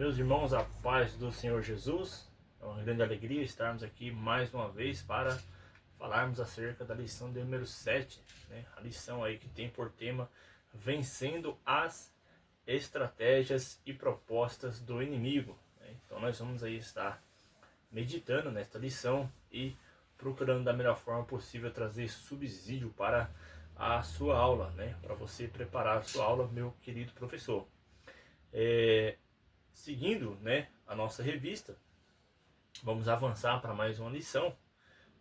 Meus irmãos, a paz do Senhor Jesus. É uma grande alegria estarmos aqui mais uma vez para falarmos acerca da lição de número 7, né? A lição aí que tem por tema vencendo as estratégias e propostas do inimigo, né? Então nós vamos aí estar meditando nesta lição e procurando da melhor forma possível trazer subsídio para a sua aula, né? Para você preparar a sua aula, meu querido professor. Seguindo, né, a nossa revista, vamos avançar para mais uma lição.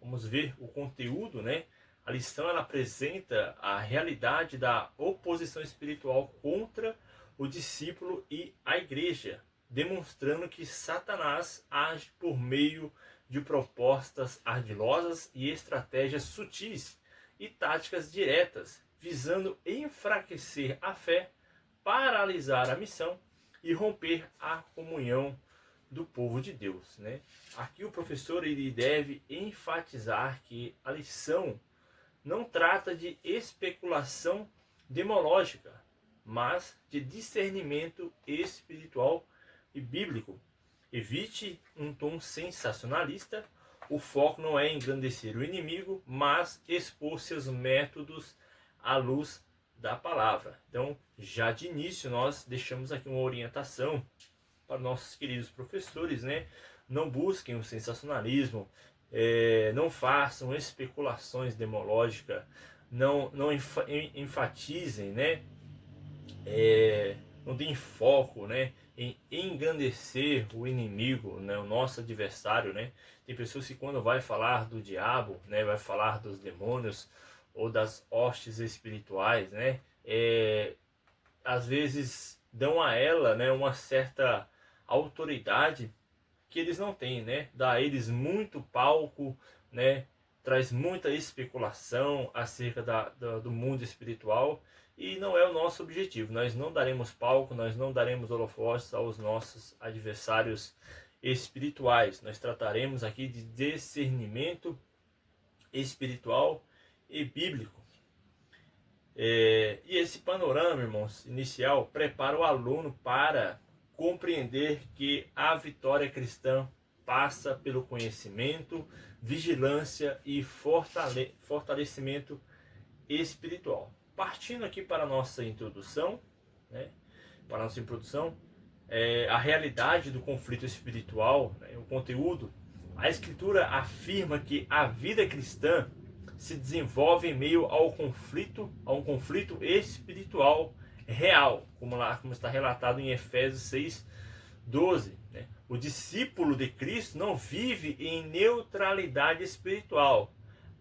Vamos ver o conteúdo, né? A lição ela apresenta a realidade da oposição espiritual contra o discípulo e a igreja, demonstrando que Satanás age por meio de propostas ardilosas e estratégias sutis e táticas diretas, visando enfraquecer a fé, paralisar a missão e romper a comunhão do povo de Deus, né? Aqui o professor ele deve enfatizar que a lição não trata de especulação demológica, mas de discernimento espiritual e bíblico. Evite um tom sensacionalista. O foco não é engrandecer o inimigo, mas expor seus métodos à luz da palavra. Então, já de início, nós deixamos aqui uma orientação para nossos queridos professores, né? Não busquem o sensacionalismo, não façam especulações demológicas, não enfatizem, né? Não deem foco, né, em engrandecer o inimigo, né, o nosso adversário, né? Tem pessoas que quando vai falar do diabo, né, vai falar dos demônios ou das hostes espirituais, né, às vezes dão a ela, né, uma certa autoridade que eles não têm, né? Dá a eles muito palco, né? Traz muita especulação acerca do mundo espiritual e não é o nosso objetivo. Nós não daremos palco, nós não daremos holofotes aos nossos adversários espirituais. Nós trataremos aqui de discernimento espiritual e bíblico. E esse panorama, irmãos, inicial, prepara o aluno para compreender que a vitória cristã passa pelo conhecimento, vigilância e fortalecimento espiritual. Partindo aqui para a nossa introdução, né, a realidade do conflito espiritual, né, o conteúdo, a Escritura afirma que a vida cristã se desenvolve em meio a um conflito espiritual real, como está relatado em Efésios 6:12. Né? O discípulo de Cristo não vive em neutralidade espiritual.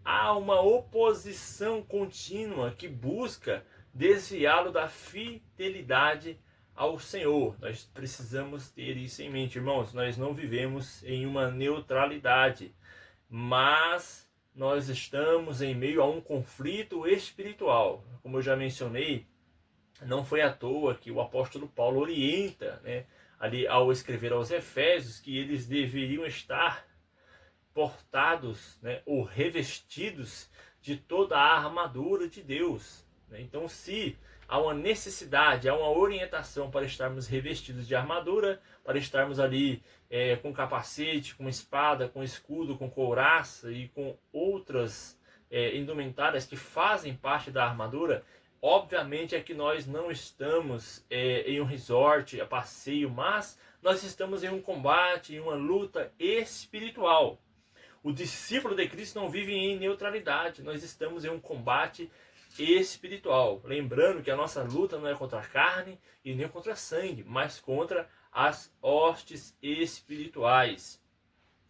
Há uma oposição contínua que busca desviá-lo da fidelidade ao Senhor. Nós precisamos ter isso em mente, irmãos. Nós não vivemos em uma neutralidade, mas nós estamos em meio a um conflito espiritual. Como eu já mencionei, não foi à toa que o apóstolo Paulo orienta, né, ali ao escrever aos Efésios, que eles deveriam estar portados, né, ou revestidos de toda a armadura de Deus. Né? Então, se há uma necessidade, há uma orientação para estarmos revestidos de armadura, para estarmos ali com capacete, com espada, com escudo, com couraça e com outras indumentárias que fazem parte da armadura, obviamente é que nós não estamos em um resort, a passeio, mas nós estamos em um combate, em uma luta espiritual. O discípulo de Cristo não vive em neutralidade, nós estamos em um combate espiritual. Lembrando que a nossa luta não é contra a carne e nem contra sangue, mas contra as hostes espirituais.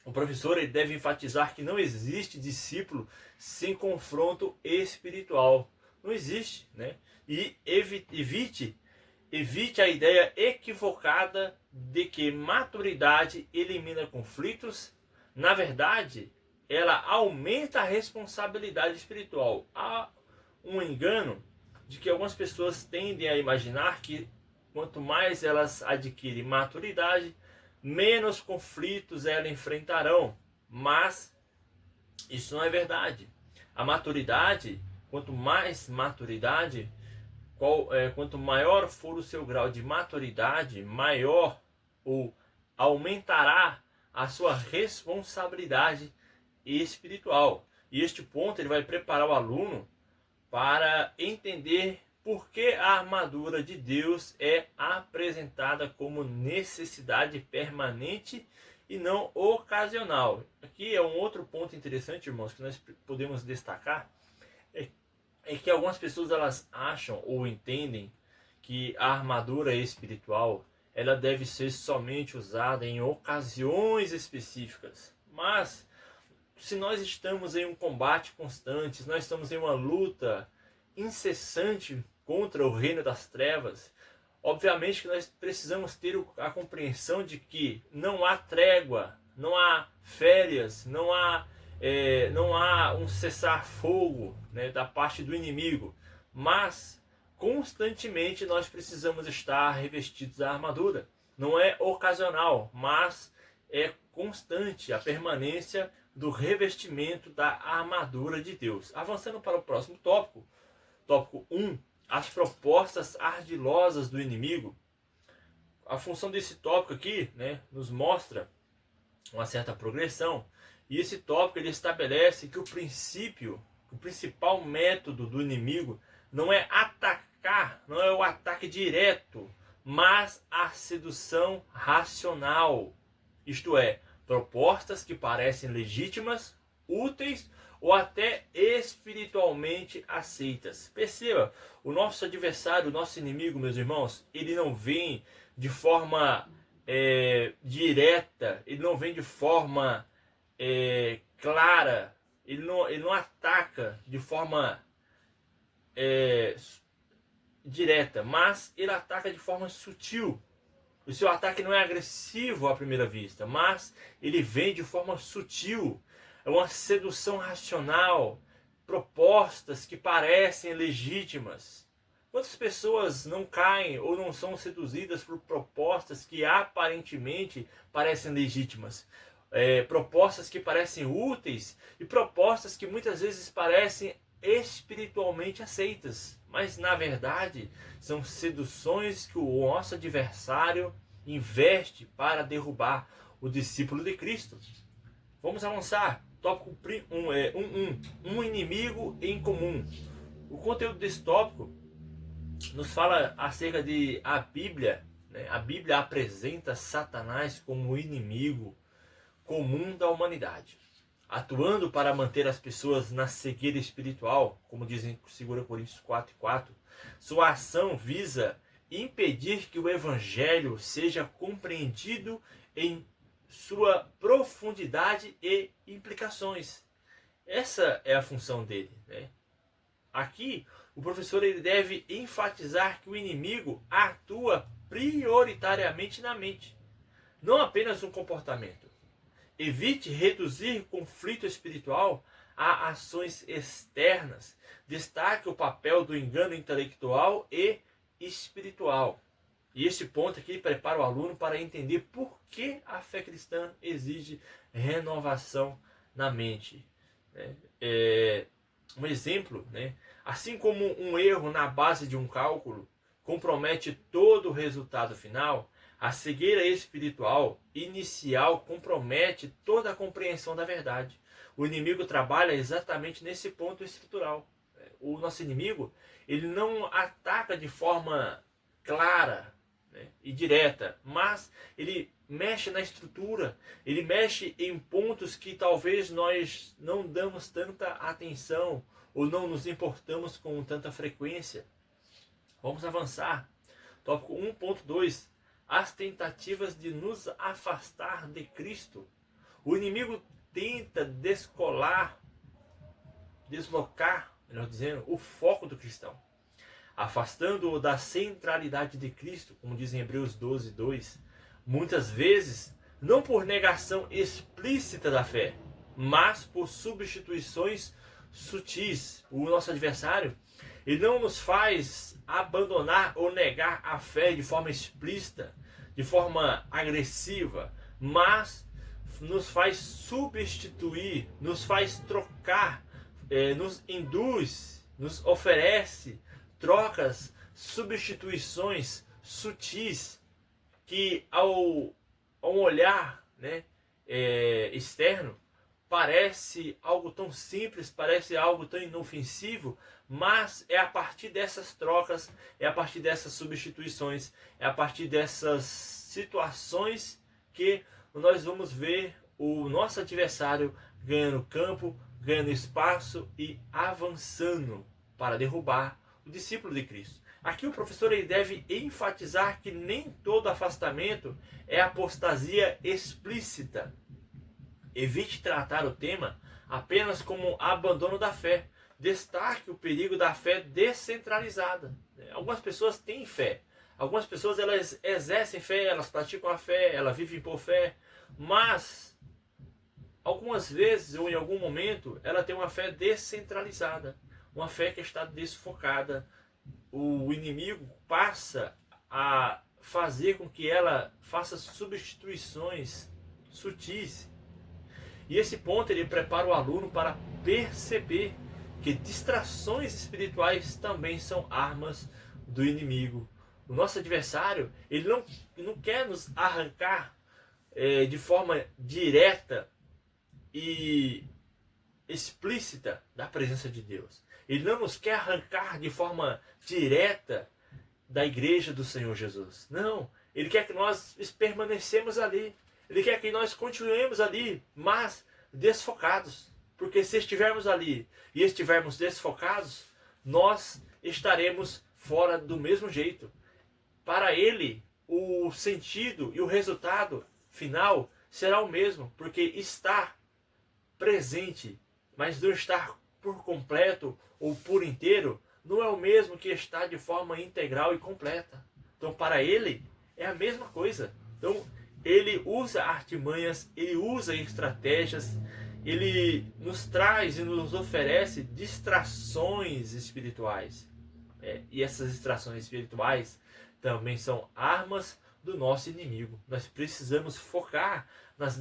O professor ele deve enfatizar que não existe discípulo sem confronto espiritual. Não existe, né? E evite a ideia equivocada de que maturidade elimina conflitos. Na verdade, ela aumenta a responsabilidade espiritual. Há um engano de que algumas pessoas tendem a imaginar que quanto mais elas adquirem maturidade, menos conflitos elas enfrentarão. Mas isso não é verdade. A maturidade, quanto mais maturidade, quanto maior for o seu grau de maturidade, maior ou aumentará a sua responsabilidade espiritual. E este ponto ele vai preparar o aluno para entender por que a armadura de Deus é apresentada como necessidade permanente e não ocasional. Aqui é um outro ponto interessante, irmãos, que nós podemos destacar, é que algumas pessoas elas acham ou entendem que a armadura espiritual ela deve ser somente usada em ocasiões específicas. Mas se nós estamos em um combate constante, se nós estamos em uma luta incessante contra o reino das trevas, obviamente que nós precisamos ter a compreensão de que não há trégua, não há férias, não há um cessar-fogo, né, da parte do inimigo, mas constantemente nós precisamos estar revestidos da armadura. Não é ocasional, mas é constante a permanência do revestimento da armadura de Deus. Avançando para o próximo tópico, tópico 1, as propostas ardilosas do inimigo. A função desse tópico aqui, né, nos mostra uma certa progressão, e esse tópico ele estabelece que o principal método do inimigo não é atacar, não é o ataque direto, mas a sedução racional, isto é, propostas que parecem legítimas, úteis ou até espiritualmente aceitas. Perceba, o nosso adversário, o nosso inimigo, meus irmãos, ele não vem de forma direta, ele não vem de forma clara, ele não ataca de forma direta, mas ele ataca de forma sutil. O seu ataque não é agressivo à primeira vista, mas ele vem de forma sutil. É uma sedução racional, propostas que parecem legítimas. Quantas pessoas não caem ou não são seduzidas por propostas que aparentemente parecem legítimas? Propostas que parecem úteis e propostas que muitas vezes parecem espiritualmente aceitas, mas na verdade são seduções que o nosso adversário investe para derrubar o discípulo de Cristo. Vamos avançar. Tópico 1. Um inimigo em comum. O conteúdo desse tópico nos fala acerca de a Bíblia. Né? A Bíblia apresenta Satanás como o inimigo comum da humanidade, atuando para manter as pessoas na cegueira espiritual, como dizem em 2 Coríntios 4:4. Sua ação visa impedir que o Evangelho seja compreendido em sua profundidade e implicações. Essa é a função dele, né? Aqui, o professor ele deve enfatizar que o inimigo atua prioritariamente na mente, não apenas no comportamento. Evite reduzir conflito espiritual a ações externas. Destaque o papel do engano intelectual e espiritual. E esse ponto aqui prepara o aluno para entender por que a fé cristã exige renovação na mente. Um exemplo, né? Assim como um erro na base de um cálculo compromete todo o resultado final, a cegueira espiritual inicial compromete toda a compreensão da verdade. O inimigo trabalha exatamente nesse ponto estrutural. O nosso inimigo ele não ataca de forma clara, né, e direta, mas ele mexe na estrutura, ele mexe em pontos que talvez nós não damos tanta atenção ou não nos importamos com tanta frequência. Vamos avançar. Tópico 1.2. As tentativas de nos afastar de Cristo. O inimigo tenta deslocar, melhor dizendo, o foco do cristão, afastando-o da centralidade de Cristo, como diz em Hebreus 12:2, muitas vezes não por negação explícita da fé, mas por substituições sutis. O nosso adversário, ele não nos faz abandonar ou negar a fé de forma explícita, de forma agressiva, mas nos faz substituir, nos faz trocar, nos induz, nos oferece trocas, substituições sutis que ao olhar, né, externo, parece algo tão simples, parece algo tão inofensivo, mas é a partir dessas trocas, é a partir dessas substituições, é a partir dessas situações que nós vamos ver o nosso adversário ganhando campo, ganhando espaço e avançando para derrubar o discípulo de Cristo. Aqui o professor ele deve enfatizar que nem todo afastamento é apostasia explícita. Evite tratar o tema apenas como abandono da fé. Destaque o perigo da fé descentralizada. Algumas pessoas têm fé. Algumas pessoas elas exercem fé, elas praticam a fé, elas vivem por fé. Mas, algumas vezes ou em algum momento, ela tem uma fé descentralizada. Uma fé que está desfocada. O inimigo passa a fazer com que ela faça substituições sutis. E esse ponto ele prepara o aluno para perceber que distrações espirituais também são armas do inimigo. O nosso adversário ele não quer nos arrancar de forma direta e explícita da presença de Deus. Ele não nos quer arrancar de forma direta da igreja do Senhor Jesus. Não, ele quer que nós permanecemos ali. Ele quer que nós continuemos ali, mas desfocados. Porque se estivermos ali e estivermos desfocados, nós estaremos fora do mesmo jeito. Para ele, o sentido e o resultado final será o mesmo, porque estar presente, mas não estar por completo ou por inteiro, não é o mesmo que estar de forma integral e completa. Então, para ele, é a mesma coisa. Então, ele usa artimanhas, ele usa estratégias, ele nos traz e nos oferece distrações espirituais. E essas distrações espirituais também são armas do nosso inimigo. Nós precisamos focar nas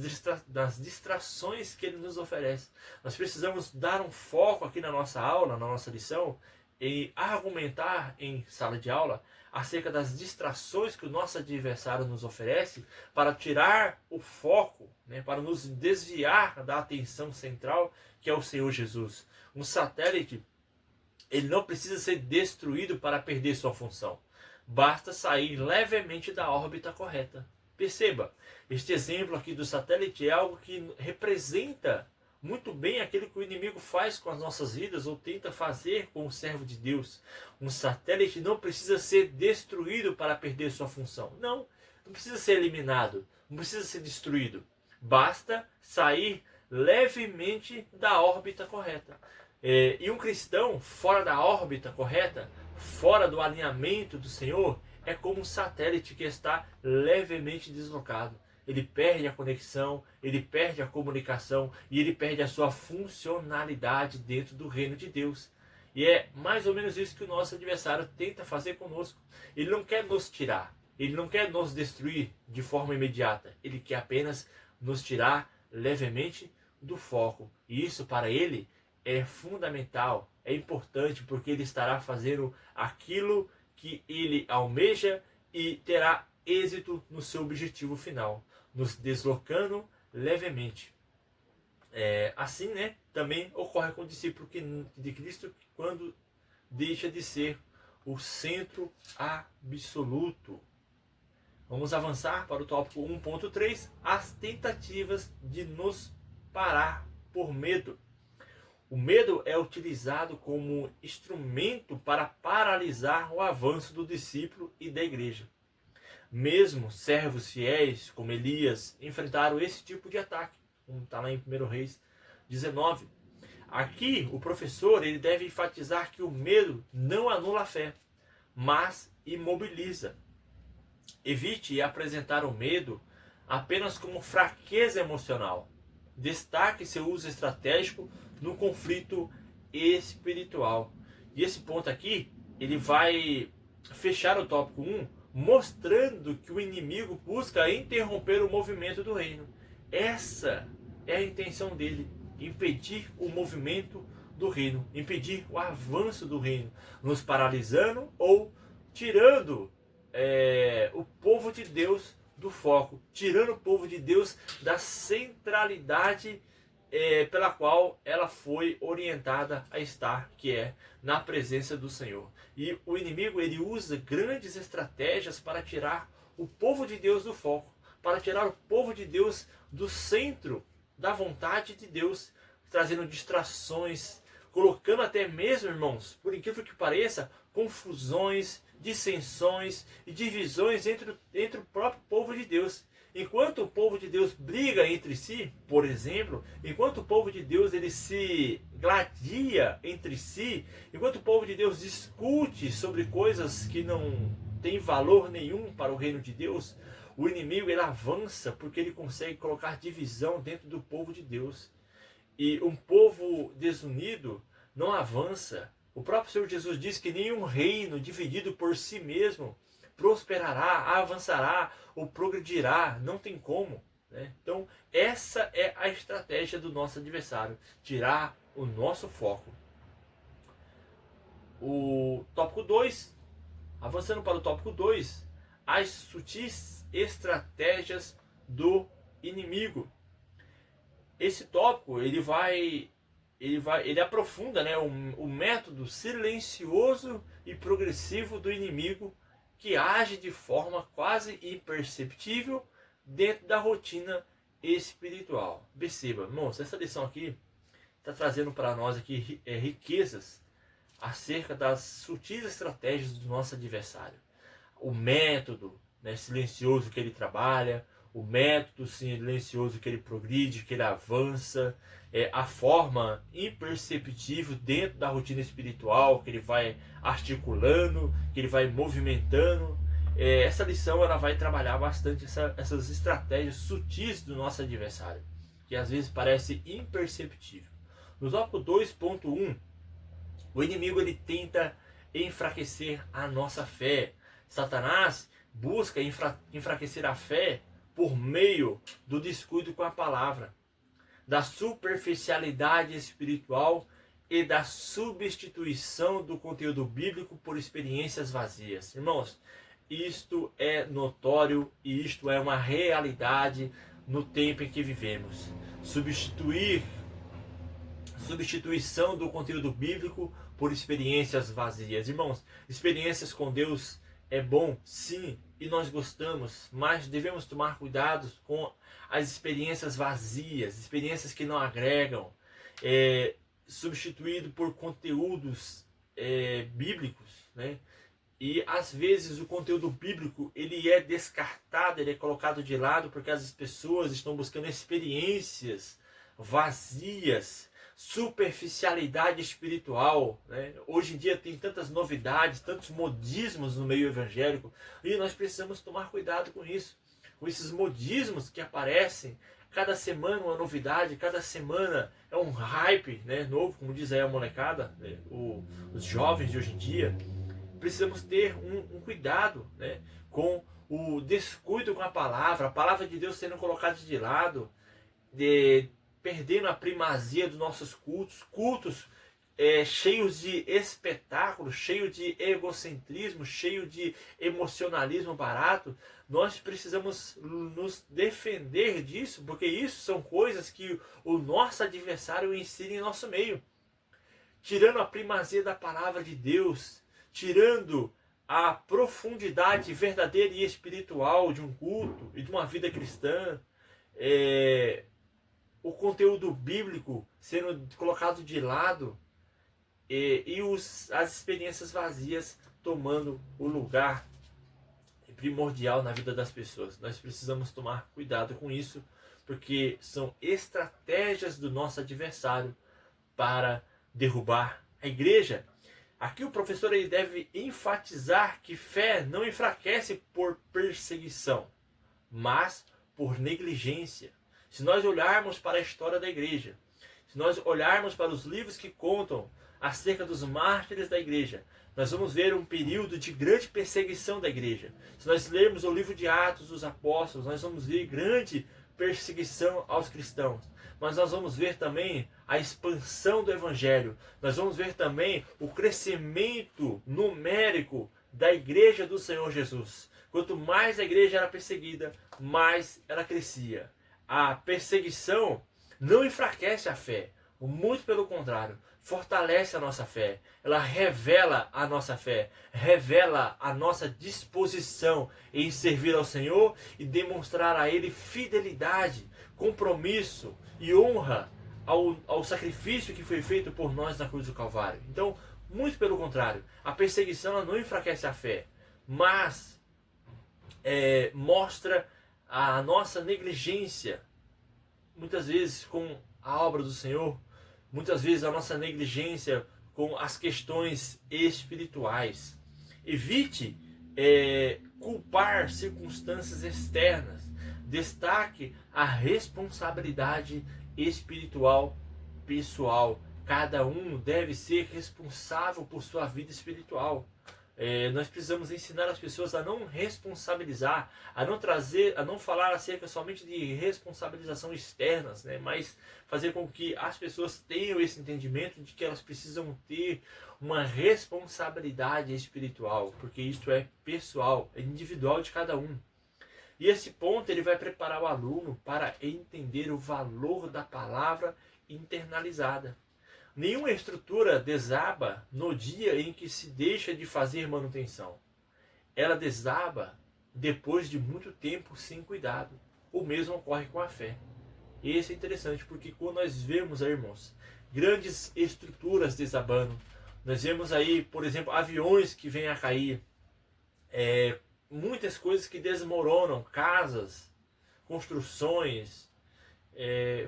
distrações que ele nos oferece. Nós precisamos dar um foco aqui na nossa aula, na nossa lição, e argumentar em sala de aula acerca das distrações que o nosso adversário nos oferece para tirar o foco, né, para nos desviar da atenção central que é o Senhor Jesus. Um satélite, ele não precisa ser destruído para perder sua função. Basta sair levemente da órbita correta. Perceba, este exemplo aqui do satélite é algo que representa muito bem aquilo que o inimigo faz com as nossas vidas ou tenta fazer com o servo de Deus. Um satélite não precisa ser destruído para perder sua função. Não precisa ser eliminado, não precisa ser destruído. Basta sair levemente da órbita correta. E um cristão fora da órbita correta, fora do alinhamento do Senhor, é como um satélite que está levemente deslocado. Ele perde a conexão, ele perde a comunicação e ele perde a sua funcionalidade dentro do reino de Deus. E é mais ou menos isso que o nosso adversário tenta fazer conosco. Ele não quer nos tirar, ele não quer nos destruir de forma imediata. Ele quer apenas nos tirar levemente do foco. E isso para ele é fundamental, é importante, porque ele estará fazendo aquilo que ele almeja e terá êxito no seu objetivo final, nos deslocando levemente. Assim, né, também ocorre com o discípulo de Cristo quando deixa de ser o centro absoluto. Vamos avançar para o tópico 1.3, as tentativas de nos parar por medo. O medo é utilizado como instrumento para paralisar o avanço do discípulo e da igreja. Mesmo servos fiéis, como Elias, enfrentaram esse tipo de ataque, como está lá em 1 Reis 19. Aqui, o professor ele deve enfatizar que o medo não anula a fé, mas imobiliza. Evite apresentar o medo apenas como fraqueza emocional. Destaque seu uso estratégico no conflito espiritual. E esse ponto aqui, ele vai fechar o tópico 1, mostrando que o inimigo busca interromper o movimento do reino. Essa é a intenção dele, impedir o movimento do reino, impedir o avanço do reino, nos paralisando ou tirando o povo de Deus do foco, tirando o povo de Deus da centralidade pela qual ela foi orientada a estar, que é na presença do Senhor. E o inimigo, ele usa grandes estratégias para tirar o povo de Deus do foco, para tirar o povo de Deus do centro da vontade de Deus, trazendo distrações, colocando até mesmo, irmãos, por incrível que pareça, confusões, dissensões e divisões entre o próprio povo de Deus. Enquanto o povo de Deus briga entre si, por exemplo, enquanto o povo de Deus ele se gladia entre si, enquanto o povo de Deus discute sobre coisas que não têm valor nenhum para o reino de Deus, o inimigo ele avança porque ele consegue colocar divisão dentro do povo de Deus. E um povo desunido não avança. O próprio Senhor Jesus diz que nenhum reino dividido por si mesmo prosperará, avançará ou progredirá. Não tem como. Né? Então, essa é a estratégia do nosso adversário. Tirar o nosso foco. O tópico 2. Avançando para o tópico 2. As sutis estratégias do inimigo. Esse tópico ele aprofunda, né, o método silencioso e progressivo do inimigo que age de forma quase imperceptível dentro da rotina espiritual. Perceba, irmãos, essa lição aqui está trazendo para nós aqui riquezas acerca das sutis estratégias do nosso adversário. O método, né, silencioso que ele trabalha, o método silencioso que ele progride, que ele avança, a forma imperceptível dentro da rotina espiritual que ele vai articulando, que ele vai movimentando. Essa lição ela vai trabalhar bastante essas estratégias sutis do nosso adversário, que às vezes parece imperceptível. No tópico 2.1, o inimigo ele tenta enfraquecer a nossa fé. Satanás busca enfraquecer a fé por meio do descuido com a palavra, da superficialidade espiritual e da substituição do conteúdo bíblico por experiências vazias. Irmãos, isto é notório e isto é uma realidade no tempo em que vivemos. Substituição do conteúdo bíblico por experiências vazias. Irmãos, experiências com Deus é bom, sim, e nós gostamos, mas devemos tomar cuidado com as experiências vazias, experiências que não agregam, substituído por conteúdos bíblicos, né? E às vezes o conteúdo bíblico ele é descartado, ele é colocado de lado porque as pessoas estão buscando experiências vazias, superficialidade espiritual, né? Hoje em dia tem tantas novidades, tantos modismos no meio evangélico, e nós precisamos tomar cuidado com isso, com esses modismos que aparecem cada semana uma novidade, cada semana é um hype, né, novo, como diz aí a molecada, né, os jovens de hoje em dia. Precisamos ter um cuidado, né, com o descuido com a palavra de Deus sendo colocada de lado, perdendo a primazia dos nossos cultos cheios de espetáculos, cheios de egocentrismo, cheios de emocionalismo barato. Nós precisamos nos defender disso, porque isso são coisas que o nosso adversário ensina em nosso meio. Tirando a primazia da palavra de Deus, tirando a profundidade verdadeira e espiritual de um culto e de uma vida cristã, o conteúdo bíblico sendo colocado de lado e as experiências vazias tomando o lugar primordial na vida das pessoas. Nós precisamos tomar cuidado com isso, porque são estratégias do nosso adversário para derrubar a igreja. Aqui o professor ele deve enfatizar que fé não enfraquece por perseguição, mas por negligência. Se nós olharmos para a história da igreja, se nós olharmos para os livros que contam acerca dos mártires da igreja, nós vamos ver um período de grande perseguição da igreja. Se nós lermos o livro de Atos dos Apóstolos, nós vamos ver grande perseguição aos cristãos. Mas nós vamos ver também a expansão do evangelho. Nós vamos ver também o crescimento numérico da igreja do Senhor Jesus. Quanto mais a igreja era perseguida, mais ela crescia. A perseguição não enfraquece a fé, muito pelo contrário, fortalece a nossa fé. Ela revela a nossa fé, revela a nossa disposição em servir ao Senhor e demonstrar a Ele fidelidade, compromisso e honra ao sacrifício que foi feito por nós na cruz do Calvário. Então, muito pelo contrário, a perseguição ela não enfraquece a fé, mas mostra a nossa negligência, muitas vezes com a obra do Senhor, muitas vezes a nossa negligência com as questões espirituais. Evite culpar circunstâncias externas. Destaque a responsabilidade espiritual pessoal. Cada um deve ser responsável por sua vida espiritual. Nós precisamos ensinar as pessoas a não responsabilizar, a não falar acerca somente de responsabilização externas, né? Mas fazer com que as pessoas tenham esse entendimento de que elas precisam ter uma responsabilidade espiritual, porque isso é pessoal, é individual de cada um. E esse ponto ele vai preparar o aluno para entender o valor da palavra internalizada. Nenhuma estrutura desaba no dia em que se deixa de fazer manutenção. Ela desaba depois de muito tempo sem cuidado. O mesmo ocorre com a fé. Esse é interessante porque quando nós vemos, irmãos, grandes estruturas desabando, nós vemos aí, por exemplo, aviões que vêm a cair, muitas coisas que desmoronam, casas, construções,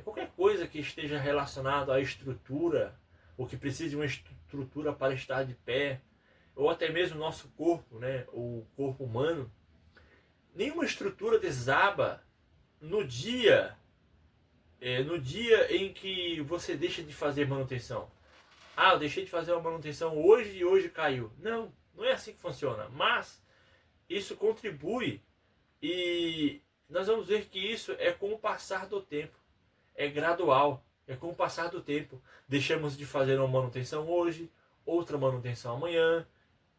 qualquer coisa que esteja relacionado à estrutura, ou que precise de uma estrutura para estar de pé, ou até mesmo o nosso corpo, né, o corpo humano. Nenhuma estrutura desaba no dia em que você deixa de fazer manutenção. Eu deixei de fazer uma manutenção hoje e hoje caiu. Não, não é assim que funciona. Mas isso contribui e nós vamos ver que isso é com o passar do tempo. É gradual, é com o passar do tempo. Deixamos de fazer uma manutenção hoje, outra manutenção amanhã,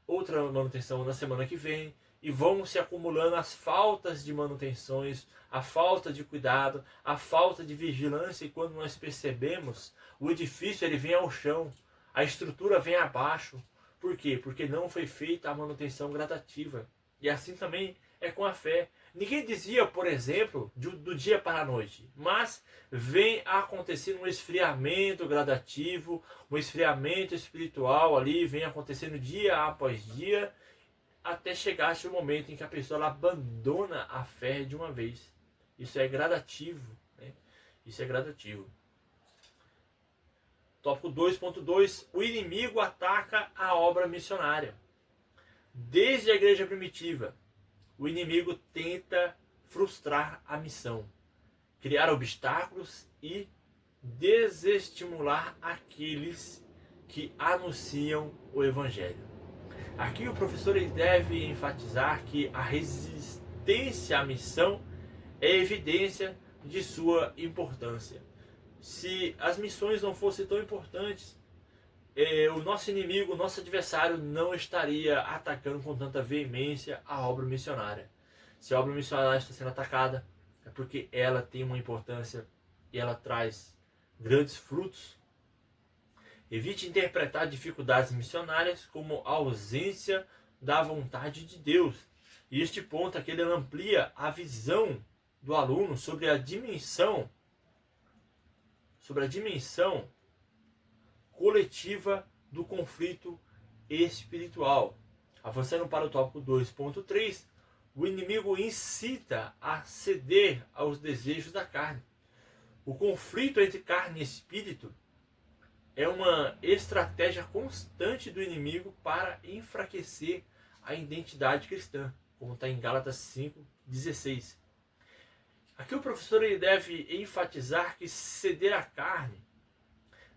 outra manutenção na semana que vem, e vão se acumulando as faltas de manutenções, a falta de cuidado, a falta de vigilância, e quando nós percebemos, o edifício ele vem ao chão, a estrutura vem abaixo. Por quê? Porque não foi feita a manutenção gradativa. E assim também é com a fé. Ninguém dizia, por exemplo, do dia para a noite, mas vem acontecendo um esfriamento gradativo, um esfriamento espiritual ali, vem acontecendo dia após dia, até chegar o momento em que a pessoa ela abandona a fé de uma vez. Isso é gradativo, né? Isso é gradativo. Tópico 2.2, o inimigo ataca a obra missionária. Desde a igreja primitiva, o inimigo tenta frustrar a missão, criar obstáculos e desestimular aqueles que anunciam o evangelho. Aqui o professor deve enfatizar que a resistência à missão é evidência de sua importância. Se as missões não fossem tão importantes, o nosso inimigo, o nosso adversário não estaria atacando com tanta veemência a obra missionária. Se a obra missionária está sendo atacada, é porque ela tem uma importância e ela traz grandes frutos. Evite interpretar dificuldades missionárias como a ausência da vontade de Deus. E este ponto aqui ele amplia a visão do aluno sobre a dimensão coletiva do conflito espiritual. Avançando para o tópico 2.3, o inimigo incita a ceder aos desejos da carne. O conflito entre carne e espírito é uma estratégia constante do inimigo para enfraquecer a identidade cristã, como está em Gálatas 5:16. Aqui o professor ele deve enfatizar que ceder à carne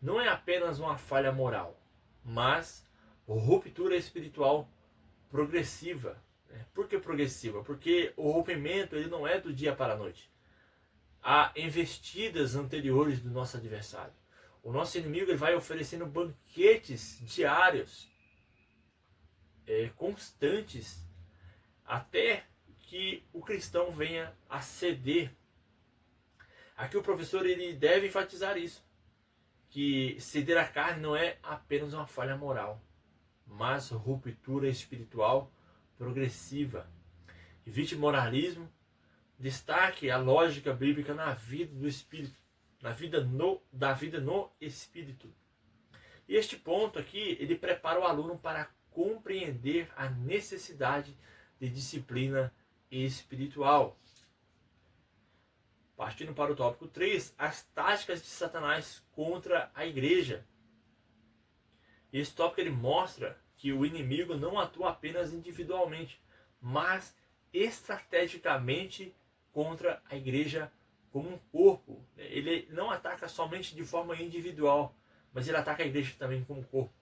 não é apenas uma falha moral, mas ruptura espiritual progressiva. Por que progressiva? Porque o rompimento ele não é do dia para a noite. Há investidas anteriores do nosso adversário. O nosso inimigo ele vai oferecendo banquetes diários, constantes, até que o cristão venha a ceder. Aqui o professor ele deve enfatizar isso, que ceder à carne não é apenas uma falha moral, mas ruptura espiritual progressiva. Evite moralismo, destaque a lógica bíblica na vida do espírito, da vida no espírito. E este ponto aqui, ele prepara o aluno para compreender a necessidade de disciplina espiritual. Partindo para o tópico 3, as táticas de Satanás contra a igreja. Esse tópico ele mostra que o inimigo não atua apenas individualmente, mas estrategicamente contra a igreja como um corpo. Ele não ataca somente de forma individual, mas ele ataca a igreja também como corpo.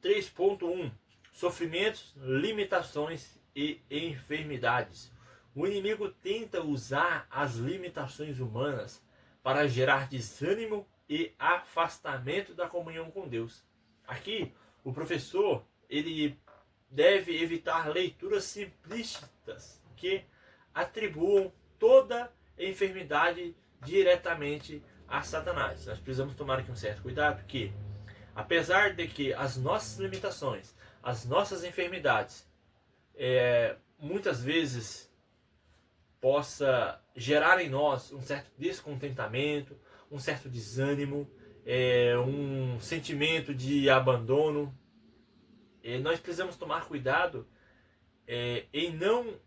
3.1 Sofrimentos, limitações e enfermidades. O inimigo tenta usar as limitações humanas para gerar desânimo e afastamento da comunhão com Deus. Aqui, o professor ele deve evitar leituras simplistas que atribuam toda enfermidade diretamente a Satanás. Nós precisamos tomar aqui um certo cuidado, porque apesar de que as nossas limitações, as nossas enfermidades, muitas vezes possa gerar em nós um certo descontentamento, um certo desânimo, um sentimento de abandono, nós precisamos tomar cuidado em não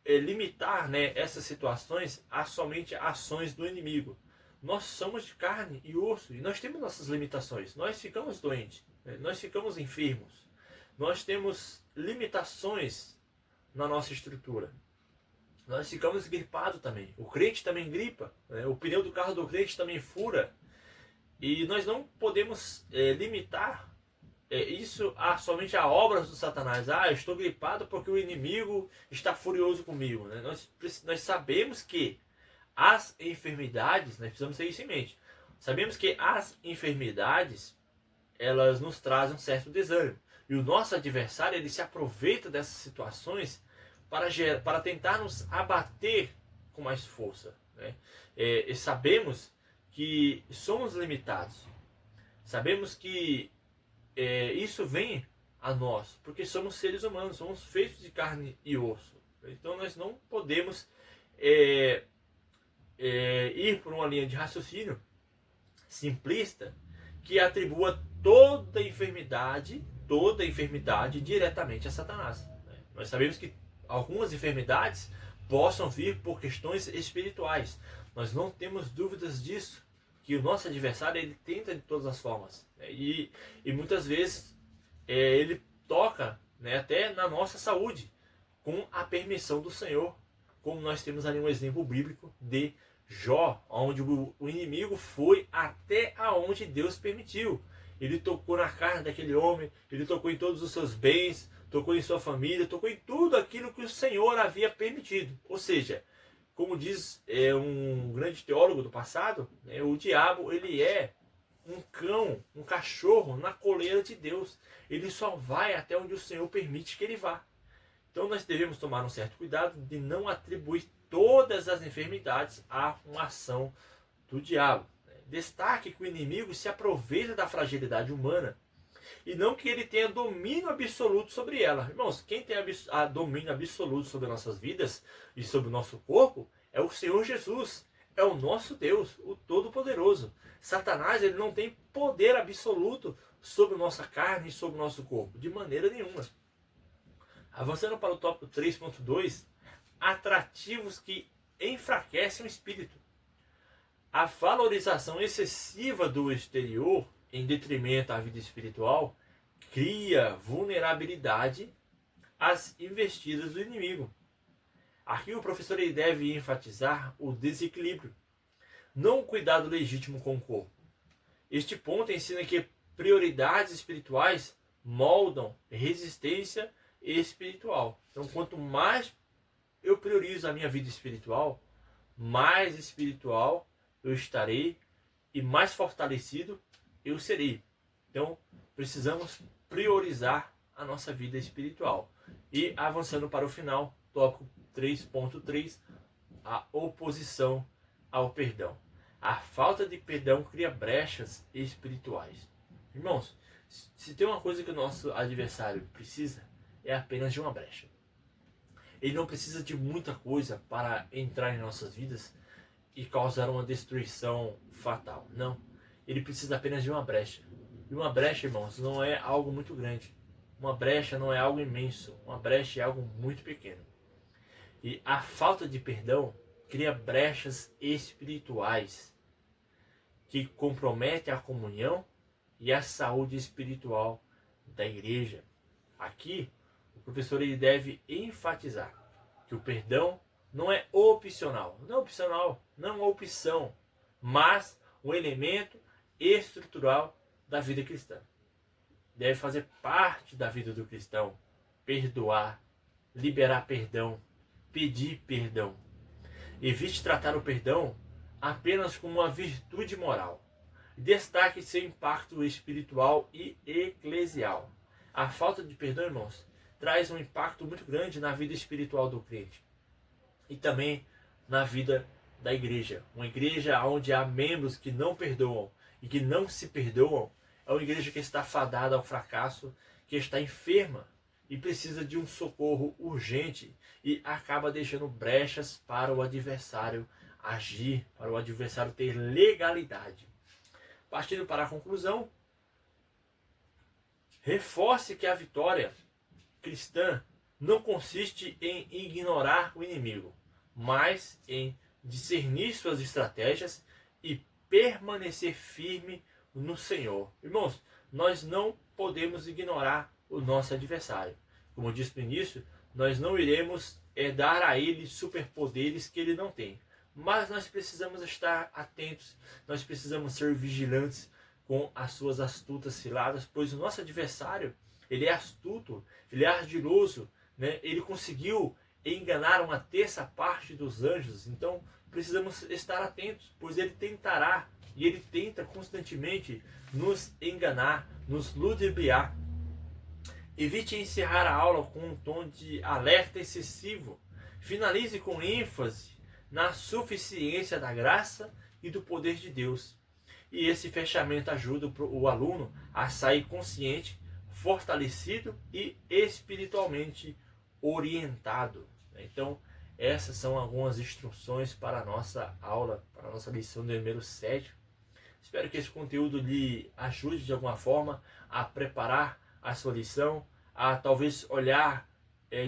limitar, né, essas situações a somente ações do inimigo. Nós somos de carne e osso e nós temos nossas limitações. Nós ficamos doentes, né? Nós ficamos enfermos. Nós temos limitações na nossa estrutura. Nós ficamos gripados também. O crente também gripa, né? O pneu do carro do crente também fura. E nós não podemos limitar isso somente a obras do Satanás. Eu estou gripado porque o inimigo está furioso comigo, né? Nós sabemos que as enfermidades, nós precisamos ter isso em mente. Sabemos que as enfermidades, elas nos trazem um certo desânimo. E o nosso adversário, ele se aproveita dessas situações para tentar nos abater com mais força, né? E sabemos que somos limitados. Sabemos que isso vem a nós, porque somos seres humanos, somos feitos de carne e osso. Então nós não podemos ir por uma linha de raciocínio simplista que atribua toda enfermidade diretamente a Satanás. Nós sabemos que algumas enfermidades possam vir por questões espirituais. Nós não temos dúvidas disso, que o nosso adversário ele tenta de todas as formas, né? E muitas vezes ele toca, né, até na nossa saúde, com a permissão do Senhor, como nós temos ali um exemplo bíblico de Jó, onde o inimigo foi até aonde Deus permitiu. Ele tocou na carne daquele homem, ele tocou em todos os seus bens, tocou em sua família, tocou em tudo aquilo que o Senhor havia permitido. Ou seja, como diz um grande teólogo do passado, né, o diabo ele é um cão, um cachorro na coleira de Deus. Ele só vai até onde o Senhor permite que ele vá. Então nós devemos tomar um certo cuidado de não atribuir todas as enfermidades a uma ação do diabo. Destaque que o inimigo se aproveita da fragilidade humana e não que ele tenha domínio absoluto sobre ela. Irmãos, quem tem domínio absoluto sobre nossas vidas e sobre o nosso corpo é o Senhor Jesus, é o nosso Deus, o Todo-Poderoso. Satanás ele não tem poder absoluto sobre nossa carne e sobre o nosso corpo, de maneira nenhuma. Avançando para o tópico 3.2, atrativos que enfraquecem o espírito. A valorização excessiva do exterior em detrimento à vida espiritual cria vulnerabilidade às investidas do inimigo. Aqui o professor ele deve enfatizar o desequilíbrio, não o cuidado legítimo com o corpo. Este ponto ensina que prioridades espirituais moldam resistência espiritual. Então, quanto mais eu priorizo a minha vida espiritual, mais espiritual eu estarei e mais fortalecido eu serei. Então, precisamos priorizar a nossa vida espiritual. E avançando para o final, tópico 3.3, a oposição ao perdão. A falta de perdão cria brechas espirituais. Irmãos, se tem uma coisa que o nosso adversário precisa, é apenas de uma brecha. Ele não precisa de muita coisa para entrar em nossas vidas e causar uma destruição fatal. Não. Ele precisa apenas de uma brecha. E uma brecha, irmãos, não é algo muito grande. Uma brecha não é algo imenso. Uma brecha é algo muito pequeno. E a falta de perdão cria brechas espirituais que comprometem a comunhão e a saúde espiritual da igreja. Aqui, o professor ele deve enfatizar que o perdão não é opcional. Não é opcional, não é uma opção, mas um elemento estrutural da vida cristã. Deve fazer parte da vida do cristão perdoar, liberar perdão, pedir perdão. Evite tratar o perdão apenas como uma virtude moral. Destaque seu impacto espiritual e eclesial. A falta de perdão, irmãos, traz um impacto muito grande na vida espiritual do crente e também na vida da igreja. Uma igreja onde há membros que não perdoam e que não se perdoam é uma igreja que está fadada ao fracasso, que está enferma e precisa de um socorro urgente e acaba deixando brechas para o adversário agir, para o adversário ter legalidade. Partindo para a conclusão, reforce que a vitória cristã não consiste em ignorar o inimigo, mas em discernir suas estratégias e permanecer firme no Senhor. Irmãos, nós não podemos ignorar o nosso adversário. Como eu disse no início, nós não iremos dar a ele superpoderes que ele não tem. Mas nós precisamos estar atentos, nós precisamos ser vigilantes com as suas astutas ciladas, pois o nosso adversário, ele é astuto, ele é ardiloso, né? Ele conseguiu enganar uma terça parte dos anjos, então precisamos estar atentos, pois ele tentará e ele tenta constantemente nos enganar, nos ludibriar. Evite encerrar a aula com um tom de alerta excessivo. Finalize com ênfase na suficiência da graça e do poder de Deus. E esse fechamento ajuda o aluno a sair consciente, fortalecido e espiritualmente orientado. Então, essas são algumas instruções para a nossa aula, para a nossa lição do número 7. Espero que esse conteúdo lhe ajude de alguma forma a preparar a sua lição, a talvez olhar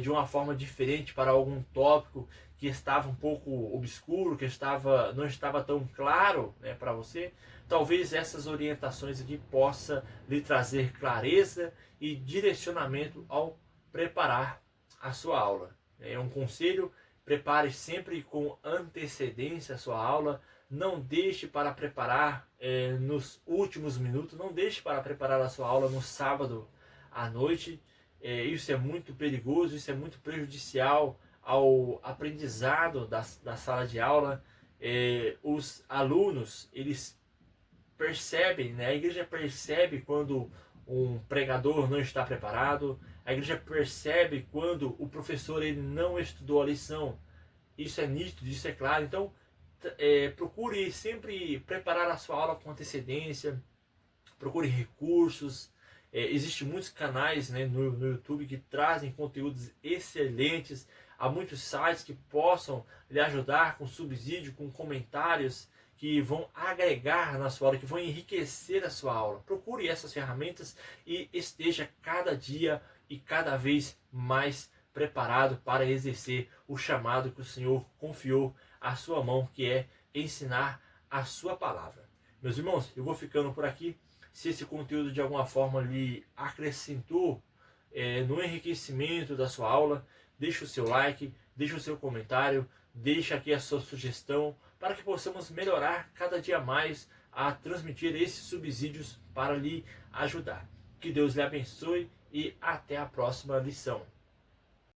de uma forma diferente para algum tópico que estava um pouco obscuro, que não estava tão claro, né, para você. Talvez essas orientações aqui possam lhe trazer clareza e direcionamento ao preparar a sua aula. É um conselho: prepare sempre com antecedência a sua aula. Não deixe para preparar nos últimos minutos. Não deixe para preparar a sua aula no sábado à noite. Isso é muito perigoso, isso é muito prejudicial ao aprendizado da sala de aula. Os alunos, eles percebem, né? A igreja percebe quando um pregador não está preparado. A igreja percebe quando o professor ele não estudou a lição. Isso é nítido, isso é claro. Então, procure sempre preparar a sua aula com antecedência. Procure recursos. Existem muitos canais, né, no YouTube que trazem conteúdos excelentes. Há muitos sites que possam lhe ajudar com subsídio, com comentários que vão agregar na sua aula, que vão enriquecer a sua aula. Procure essas ferramentas e esteja cada dia e cada vez mais preparado para exercer o chamado que o Senhor confiou à sua mão, que é ensinar a sua palavra. Meus irmãos, eu vou ficando por aqui. Se esse conteúdo de alguma forma lhe acrescentou no enriquecimento da sua aula, deixe o seu like, deixe o seu comentário, deixe aqui a sua sugestão para que possamos melhorar cada dia mais a transmitir esses subsídios para lhe ajudar. Que Deus lhe abençoe e até a próxima lição.